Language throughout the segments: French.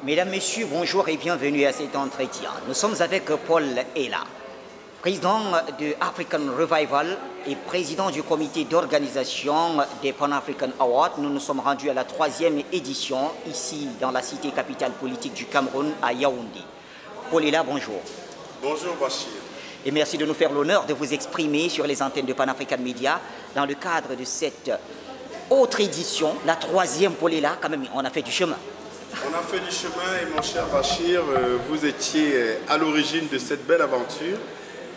Mesdames, Messieurs, bonjour et bienvenue à cet entretien. Nous sommes avec Paul Ella, président de African Revival et président du comité d'organisation des Pan-African Awards. Nous nous sommes rendus à la 3e édition, ici dans la cité capitale politique du Cameroun, à Yaoundé. Paul Ella, bonjour. Bonjour Bachir. Et merci de nous faire l'honneur de vous exprimer sur les antennes de Pan-African Media dans le cadre de cette autre édition, la 3e, Paul Ella. Quand même, on a fait du chemin. On a fait du chemin et mon cher Bachir, vous étiez à l'origine de cette belle aventure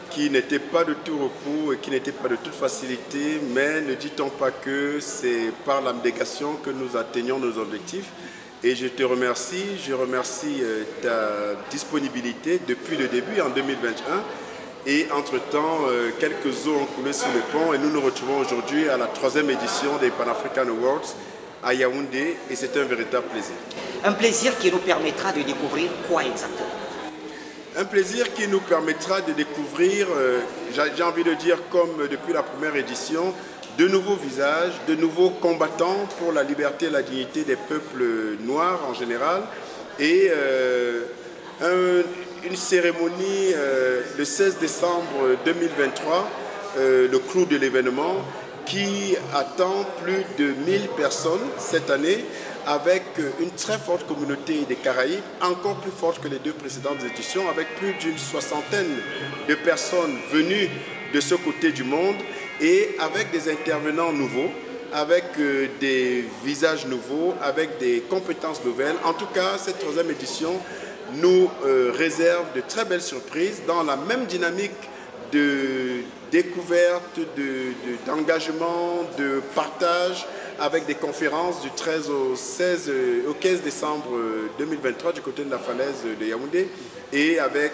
qui n'était pas de tout repos et qui n'était pas de toute facilité, mais ne dit-on pas que c'est par l'abnégation que nous atteignons nos objectifs. Et je te remercie, je remercie ta disponibilité depuis le début en 2021. Et entre-temps, quelques eaux ont coulé sous le pont et nous nous retrouvons aujourd'hui à la 3e édition des Pan-African Awards à Yaoundé et c'est un véritable plaisir. Un plaisir qui nous permettra de découvrir quoi exactement? Un plaisir qui nous permettra de découvrir, j'ai envie de dire comme depuis la première édition, de nouveaux visages, de nouveaux combattants pour la liberté et la dignité des peuples noirs en général et une cérémonie le 16 décembre 2023, le clou de l'événement, qui attend plus de 1000 personnes cette année avec une très forte communauté des Caraïbes, encore plus forte que les deux précédentes éditions, avec plus d'une soixantaine de personnes venues de ce côté du monde et avec des intervenants nouveaux, avec des visages nouveaux, avec des compétences nouvelles. En tout cas, cette 3e édition nous réserve de très belles surprises dans la même dynamique de découverte, d'engagement, de partage avec des conférences du 13 au 15 décembre 2023 du côté de la falaise de Yaoundé et avec,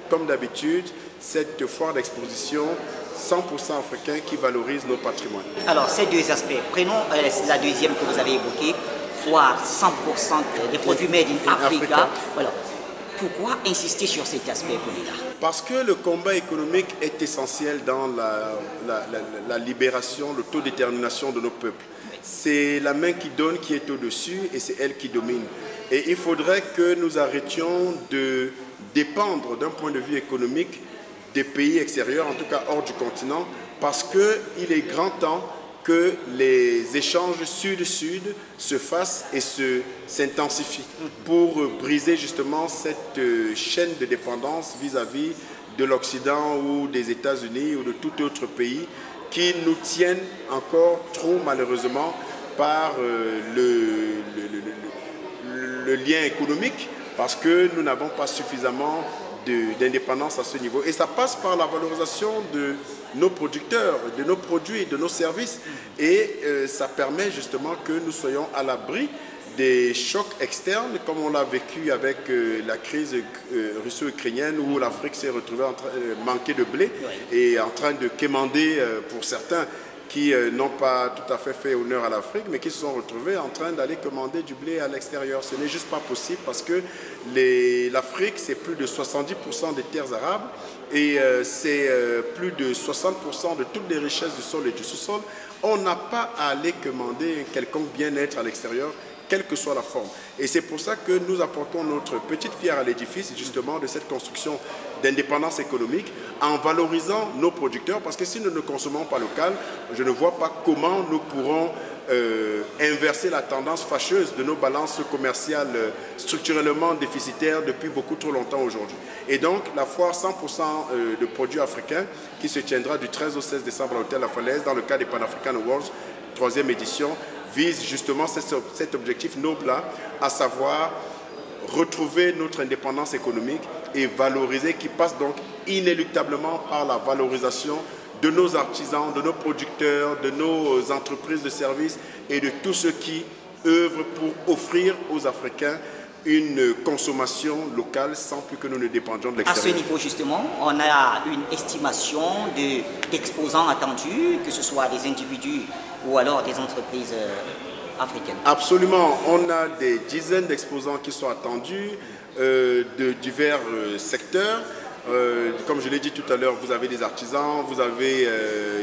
comme d'habitude, cette foire d'exposition 100% africain qui valorise nos patrimoines. Alors, ces deux aspects. Prenons la deuxième que vous avez évoquée, foire 100% des produits made in Africa. Voilà. Pourquoi insister sur cet aspect, Paul-Ella? Parce que le combat économique est essentiel dans la libération, l'autodétermination de nos peuples. C'est la main qui donne qui est au-dessus et c'est elle qui domine. Et il faudrait que nous arrêtions de dépendre d'un point de vue économique des pays extérieurs, en tout cas hors du continent, parce qu'il est grand temps que les échanges sud-sud se fassent et s'intensifient pour briser justement cette chaîne de dépendance vis-à-vis de l'Occident ou des États-Unis ou de tout autre pays qui nous tiennent encore trop malheureusement par le lien économique parce que nous n'avons pas suffisamment d'indépendance à ce niveau. Et ça passe par la valorisation de nos producteurs, de nos produits, de nos services. Et ça permet justement que nous soyons à l'abri des chocs externes, comme on l'a vécu avec la crise russo-ukrainienne où l'Afrique s'est retrouvée en train de manquer de blé et en train de quémander pour certains qui n'ont pas tout à fait honneur à l'Afrique, mais qui se sont retrouvés en train d'aller commander du blé à l'extérieur. Ce n'est juste pas possible parce que l'Afrique, c'est plus de 70% des terres arables et c'est plus de 60% de toutes les richesses du sol et du sous-sol. On n'a pas à aller commander un quelconque bien-être à l'extérieur, quelle que soit la forme. Et c'est pour ça que nous apportons notre petite pierre à l'édifice, justement, de cette construction d'indépendance économique en valorisant nos producteurs, parce que si nous ne consommons pas local, je ne vois pas comment nous pourrons inverser la tendance fâcheuse de nos balances commerciales structurellement déficitaires depuis beaucoup trop longtemps aujourd'hui. Et donc, la foire 100% de produits africains qui se tiendra du 13 au 16 décembre à l'hôtel La Falaise dans le cadre des Pan-African Awards, 3e édition, vise justement cet objectif noble-là, à savoir retrouver notre indépendance économique et valoriser, qui passe donc inéluctablement par la valorisation de nos artisans, de nos producteurs, de nos entreprises de services et de tous ceux qui œuvrent pour offrir aux Africains une consommation locale sans plus que nous ne dépendions de l'extérieur. À ce niveau, justement, on a une estimation d'exposants attendus, que ce soit des individus ou alors des entreprises africaines. Absolument. On a des dizaines d'exposants qui sont attendus de divers secteurs. Comme je l'ai dit tout à l'heure, vous avez des artisans, vous avez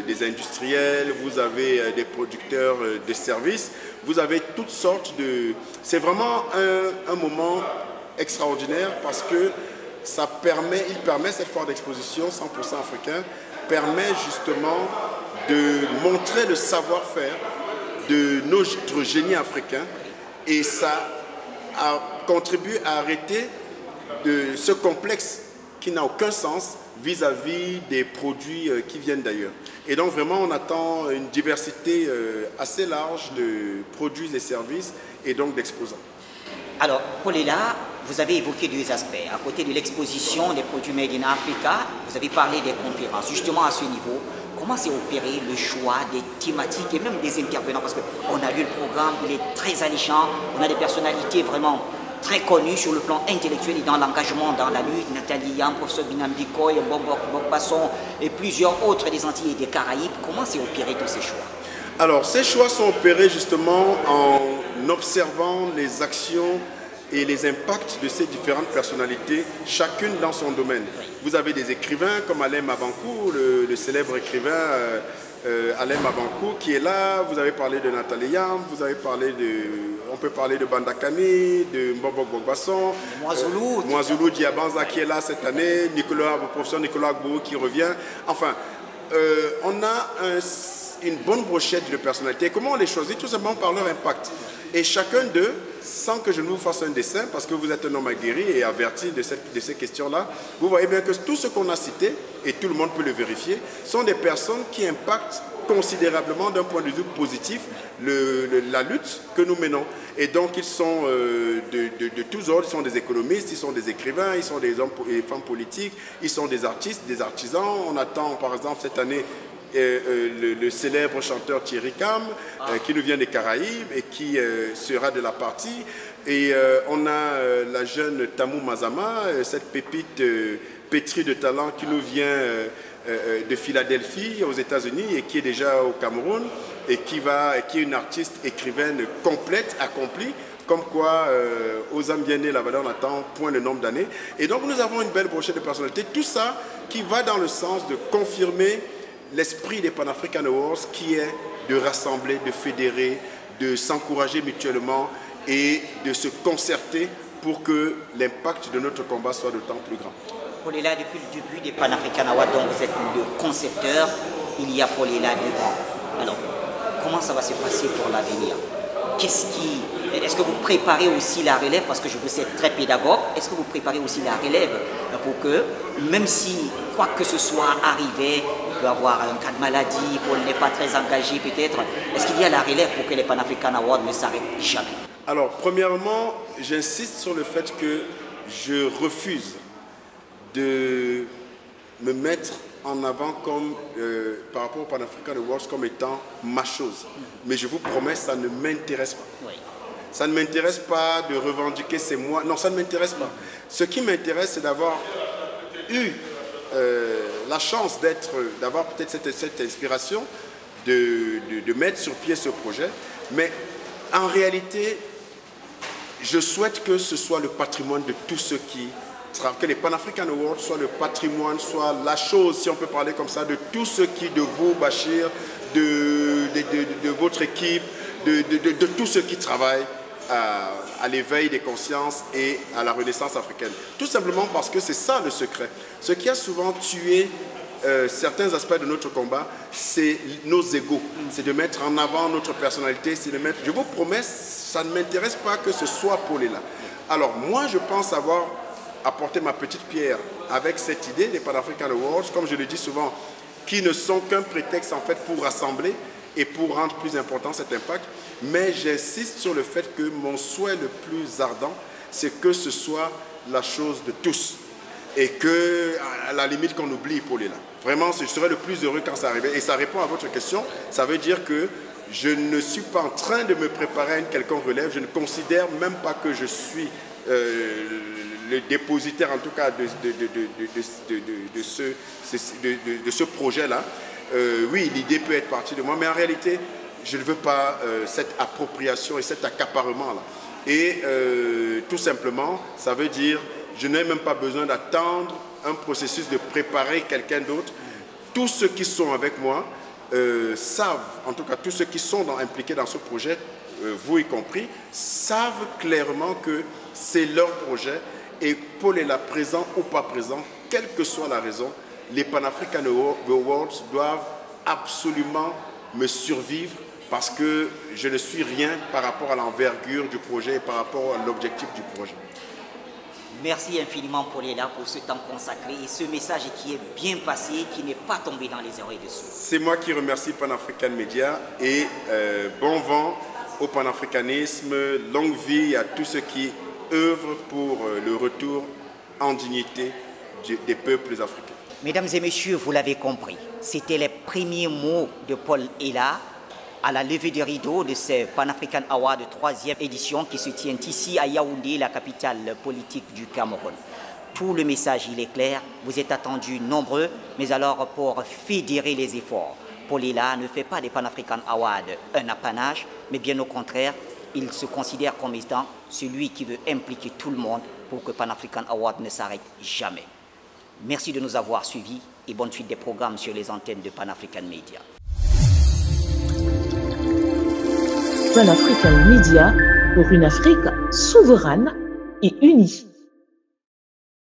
des industriels, vous avez des producteurs de services, vous avez toutes sortes de... C'est vraiment un moment extraordinaire parce que il permet cette foire d'exposition 100% africain, permet justement de montrer le savoir-faire de notre génie africain et ça a contribué à arrêter de ce complexe qui n'a aucun sens vis-à-vis des produits qui viennent d'ailleurs. Et donc vraiment on attend une diversité assez large de produits et services et donc d'exposants. Alors, Polela, vous avez évoqué deux aspects. À côté de l'exposition des produits Made in Africa, vous avez parlé des conférences. Justement à ce niveau, comment s'est opéré le choix des thématiques et même des intervenants? Parce qu'on a lu le programme, il est très alléchant, on a des personnalités vraiment très connues sur le plan intellectuel et dans l'engagement dans la lutte. Nathalie Yam, professeur Binamdi Koy, Bob Basson et plusieurs autres des Antilles et des Caraïbes. Comment s'est opéré tous ces choix? Alors, ces choix sont opérés justement en observant les actions et les impacts de ces différentes personnalités, chacune dans son domaine. Vous avez des écrivains comme Alain Mabankou, le célèbre écrivain Alain Mabankou qui est là. Vous avez parlé de Nathalie Yam, vous avez parlé on peut parler de Bandakani, de Mbobok Bogbasson, Mouazoulou Diabanza qui est là cette année, le professeur Nicolas Agbo qui revient. Enfin, on a une bonne brochette de personnalités. Comment on les choisit? Tout simplement par leur impact. Et chacun d'eux, sans que je ne vous fasse un dessin, parce que vous êtes un homme aguerri et averti de ces questions-là, vous voyez bien que tout ce qu'on a cité, et tout le monde peut le vérifier, sont des personnes qui impactent considérablement d'un point de vue positif la lutte que nous menons. Et donc ils sont de tous ordres, ils sont des économistes, ils sont des écrivains, ils sont des hommes et femmes politiques, ils sont des artistes, des artisans. On attend par exemple cette année le célèbre chanteur Thierry Cam qui nous vient des Caraïbes et qui sera de la partie. Et on a la jeune Tamou Mazama, cette pépite pétrie de talent qui nous vient de Philadelphie aux États-Unis et qui est déjà au Cameroun et qui est une artiste écrivaine complète, accomplie. Comme quoi, aux âmes bien nées, la valeur n'attend point le nombre d'années. Et donc nous avons une belle brochette de personnalités. Tout ça qui va dans le sens de confirmer l'esprit des Pan-African Awards qui est de rassembler, de fédérer, de s'encourager mutuellement et de se concerter pour que l'impact de notre combat soit d'autant plus grand. Polela, depuis le début des Pan-African Awards, dont vous êtes le concepteur, il y a Polela devant. Alors, comment ça va se passer pour l'avenir? Est-ce que vous préparez aussi la relève? Parce que je vous êtes très pédagogue. Est-ce que vous préparez aussi la relève pour que, même si quoi que ce soit arrivé, il peut y avoir un cas de maladie, Paul n'est pas très engagé peut-être, est-ce qu'il y a la relève pour que les Pan-African Awards ne s'arrêtent jamais? Alors, premièrement, j'insiste sur le fait que je refuse de me mettre en avant comme, par rapport au Pan-African Awards comme étant ma chose. Mais je vous promets, ça ne m'intéresse pas. Oui. Ça ne m'intéresse pas de revendiquer c'est moi. Non, ça ne m'intéresse pas. Ce qui m'intéresse, c'est d'avoir eu la chance d'avoir peut-être cette inspiration de mettre sur pied ce projet. Mais en réalité, je souhaite que ce soit le patrimoine de tous ceux que les Pan-African Awards soient le patrimoine, soit la chose, si on peut parler comme ça, de tous ceux qui, de vous, Bachir, de votre équipe, de tous ceux qui travaillent à l'éveil des consciences et à la renaissance africaine. Tout simplement parce que c'est ça le secret. Ce qui a souvent tué certains aspects de notre combat, c'est nos égos. C'est de mettre en avant notre personnalité, c'est de mettre... Je vous promets, ça ne m'intéresse pas que ce soit Polela. Alors moi, je pense avoir apporté ma petite pierre avec cette idée des Pan-African Awards, comme je le dis souvent, qui ne sont qu'un prétexte en fait pour rassembler et pour rendre plus important cet impact. Mais j'insiste sur le fait que mon souhait le plus ardent, c'est que ce soit la chose de tous. Et que, à la limite, qu'on oublie Polela. Vraiment, je serais le plus heureux quand ça arrive. Et ça répond à votre question. Ça veut dire que je ne suis pas en train de me préparer à une quelconque relève. Je ne considère même pas que je suis le dépositaire, en tout cas, de ce projet-là. Oui, l'idée peut être partie de moi, mais en réalité, je ne veux pas cette appropriation et cet accaparement-là. Et tout simplement, ça veut dire, je n'ai même pas besoin d'attendre un processus de préparer quelqu'un d'autre. Tous ceux qui sont avec moi savent, en tout cas tous ceux qui sont impliqués dans ce projet, vous y compris, savent clairement que c'est leur projet et Paul est là, présent ou pas présent, quelle que soit la raison, les Pan-African Awards doivent absolument me survivre parce que je ne suis rien par rapport à l'envergure du projet et par rapport à l'objectif du projet. Merci infiniment Paul Ella pour ce temps consacré et ce message qui est bien passé, qui n'est pas tombé dans les oreilles de ceux. C'est moi qui remercie Pan-African Media et bon vent au panafricanisme, longue vie à tous ceux qui œuvrent pour le retour en dignité des peuples africains. Mesdames et messieurs, vous l'avez compris, c'était les premiers mots de Paul Ella à la levée du rideau de ce Pan-African Award de 3e édition qui se tient ici à Yaoundé, la capitale politique du Cameroun. Tout le message, il est clair, vous êtes attendus nombreux, mais alors pour fédérer les efforts, Paul Ella ne fait pas des Pan-African Awards un apanage, mais bien au contraire, il se considère comme étant celui qui veut impliquer tout le monde pour que Pan-African Award ne s'arrête jamais. Merci de nous avoir suivis et bonne suite des programmes sur les antennes de Pan-African Media. Pan-African Media pour une Afrique souveraine et unie.